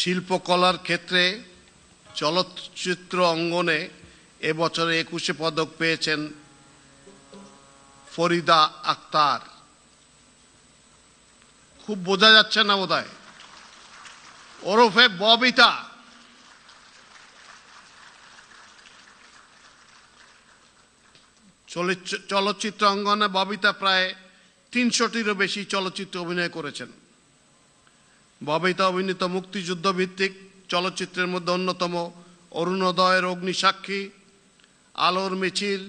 শিল্পকলার ক্ষেত্রে চলচ্চিত্র অঙ্গনে এবছরে 21 পদক পেয়েছেন ফরিদা আক্তার। খুব বোঝা যাচ্ছে না বোধহয়, ওরফে ববিতা। চলচ্চিত্র অঙ্গনে ববিতা প্রায় 300টিরও বেশি চলচ্চিত্রে অভিনয় করেছেন। ববিতা অভিনীত মুক্তিযুদ্ধ ভিত্তিক চলচ্চিত্রের মধ্যে অন্যতম অরুণোদয়ের অগ্নিসাক্ষী, আলোর মিছিল,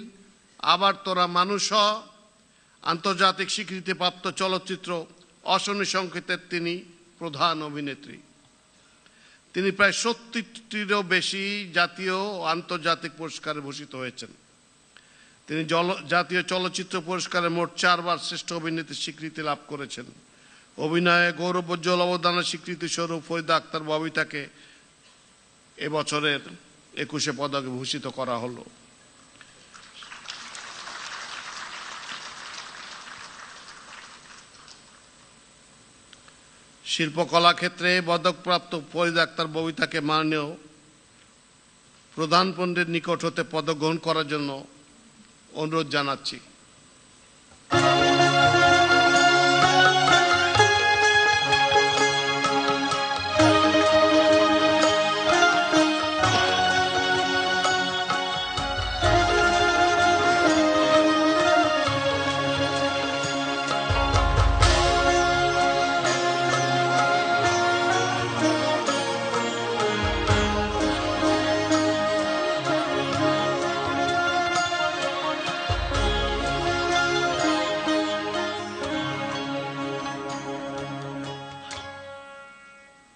আবার তোরা মানুষ, আন্তর্জাতিক স্বীকৃতিপ্রাপ্ত চলচ্চিত্র অশনি সংকেতের তিনি প্রধান অভিনেত্রী। তিনি প্রায় 70টিরও বেশি জাতীয় ও আন্তর্জাতিক পুরস্কারে ভূষিত হয়েছেন। তিনি জাতীয় চলচ্চিত্র পুরস্কারে মোট 4 বার শ্রেষ্ঠ অভিনেত্রীর স্বীকৃতি লাভ করেছেন। অভিনয়ে গৌরবোজ্জ্বল অবদানের স্বীকৃতি স্বরূপ ফরিদা আক্তার ববিতাকে এবছরের 21 পদকে ভূষিত করা হলো। শিল্পকলা ক্ষেত্রে পদকপ্রাপ্ত ফরিদা আক্তার ববিতাকে মাননীয় প্রধান পণ্ডিতের নিকট হতে পদক গ্রহণ করার জন্য অনুরোধ জানাচ্ছি।